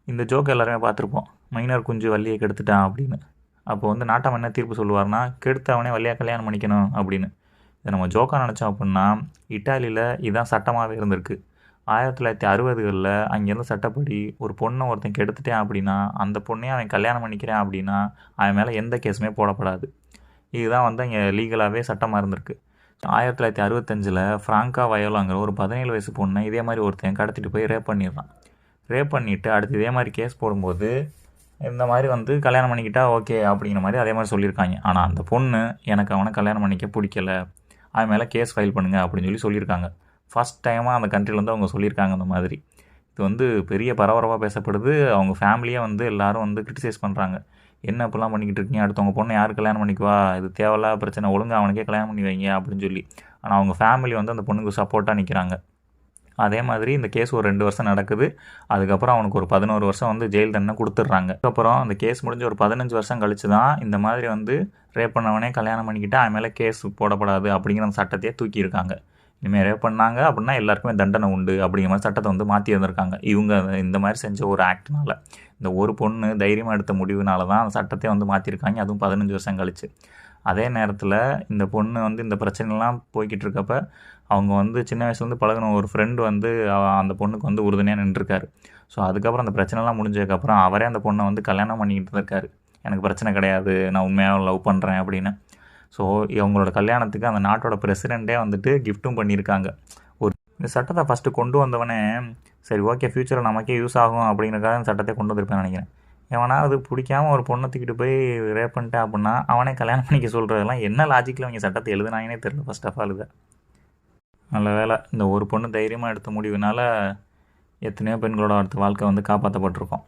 இந்த ஜோக் எல்லாருமே பார்த்துருப்போம். மைனர் குஞ்சு வள்ளியை கெடுத்துட்டான் அப்படின்னு. அப்போ வந்து நாட்டாம என்ன தீர்ப்பு சொல்லுவார்னா, கெடுத்தவனே வள்ளியா கல்யாணம் பண்ணிக்கணும் அப்படின்னு. இதை நம்ம ஜோக்காக நினச்சோம் அப்படின்னா, இட்டாலியில் இதான் சட்டமாகவே இருந்திருக்கு. 1960களில் அங்கேருந்து சட்டப்படி ஒரு பொண்ணை ஒருத்தன் கெடுத்துட்டான் அப்படின்னா, அந்த பொண்ணையும் அவன் கல்யாணம் பண்ணிக்கிறான் அப்படின்னா, அவன் மேலே எந்த கேஸுமே போடப்படாது. இதுதான் வந்து அங்கே லீகலாகவே சட்டமாக இருந்திருக்கு. 1965 ஃப்ராங்கா வயோலாங்கிற ஒரு 17 வயசு பொண்ணை இதே மாதிரி ஒருத்தன் கடத்திட்டு போய் ரேப் பண்ணிடுறான். ரேப் பண்ணிவிட்டு அடுத்து இதே மாதிரி கேஸ் போடும்போது இந்த மாதிரி வந்து கல்யாணம் பண்ணிக்கிட்டா ஓகே அப்படிங்கிற மாதிரி அதே மாதிரி சொல்லியிருக்காங்க. ஆனால் அந்த பொண்ணு எனக்கு அவனை கல்யாணம் பண்ணிக்க பிடிக்கல, அவன் மேலே கேஸ் ஃபைல் பண்ணுங்கள் அப்படின்னு சொல்லியிருக்காங்க. ஃபஸ்ட் டைமாக அந்த கண்ட்ரிலேருந்து அவங்க சொல்லியிருக்காங்க அந்த மாதிரி. இது வந்து பெரிய பரபரப்பாக பேசப்படுது. அவங்க ஃபேமிலியே வந்து எல்லோரும் வந்து கிரிட்டிசைஸ் பண்ணுறாங்க. என்ன இப்படிலாம் பண்ணிக்கிட்டு இருக்கீங்க, அடுத்தவங்க பொண்ணை யார் கல்யாணம் பண்ணிக்குவா, இது தேவையில்லாத பிரச்சனை, ஒழுங்காக அவனுக்கே கல்யாணம் பண்ணி வைங்க அப்படின்னு சொல்லி. ஆனால் அவங்க ஃபேமிலி வந்து அந்த பொண்ணுக்கு சப்போர்ட்டாக நிற்கிறாங்க. அதே மாதிரி இந்த கேஸ் ஒரு 2 வருஷம் நடக்குது. அதுக்கப்புறம் அவனுக்கு ஒரு 11 வருஷம் வந்து ஜெயில் தண்டனை கொடுத்துட்றாங்க. அதுக்கப்புறம் அந்த கேஸ் முடிஞ்சு ஒரு 15 வருஷம் கழிச்சு தான் இந்த மாதிரி வந்து ரேப் பண்ணவனே கல்யாணம் பண்ணிக்கிட்டு அவன் மேலே கேஸ் போடப்படாது அப்படிங்கிற அந்த சட்டத்தையே தூக்கியிருக்காங்க. இனிமேல் ரேப் பண்ணாங்க அப்படின்னா எல்லாருக்குமே தண்டனை உண்டு அப்படிங்கிற மாதிரி சட்டத்தை வந்து மாற்றி இருந்திருக்காங்க. இவங்க இந்த மாதிரி செஞ்ச ஒரு ஆக்ட்னால, இந்த ஒரு பொண்ணு தைரியமாக எடுத்த முடிவுனால தான் அந்த சட்டத்தை வந்து மாற்றிருக்காங்க, அதுவும் 15 வருஷம் கழிச்சு. அதே நேரத்தில் இந்த பொண்ணு வந்து இந்த பிரச்சனைலாம் போய்கிட்டு இருக்கப்ப அவங்க வந்து சின்ன வயசுலேருந்து பழகின ஒரு ஃப்ரெண்டு வந்து அந்த பொண்ணுக்கு வந்து உறுதுணையாக நின்றுருக்காரு. ஸோ அதுக்கப்புறம் அந்த பிரச்சனைலாம் முடிஞ்சதுக்கப்புறம் அவரே அந்த பொண்ணை வந்து கல்யாணம் பண்ணிக்கிட்டு இருக்காரு. எனக்கு பிரச்சனை கிடையாது, நான் உண்மையாக லவ் பண்ணுறேன் அப்படின்னு. ஸோ இவங்களோட கல்யாணத்துக்கு அந்த நாட்டோட பிரசிடெண்ட்டே வந்துட்டு கிஃப்ட்டும் பண்ணியிருக்காங்க. இந்த சட்டத்தை ஃபஸ்ட்டு கொண்டு வந்தவனே சரி ஓகே ஃப்யூச்சரில் நமக்கே யூஸ் ஆகும் அப்படிங்கிறக்காக இந்த சட்டத்தை கொண்டு வந்திருப்பேன்னு நினைக்கிறேன். எவனா அது பிடிக்காமல் ஒரு பொண்ணை தூக்கிட்டு போய் ரேப் பண்ணிட்டேன் அப்படின்னா அவனே கல்யாணம் பண்ணிக்க சொல்கிறதெல்லாம் என்ன லாஜிக்கில் அவங்க சட்டத்தை எழுதுனாங்கன்னே தெரியல ஃபர்ஸ்ட் ஆஃப் ஆல். இதை நல்ல வேலை இந்த ஒரு பொண்ணு தைரியமாக எடுத்த முடிவுனால எத்தனையோ பெண்களோட அடுத்த வாழ்க்கை வந்து காப்பாற்றப்பட்டிருக்கோம்.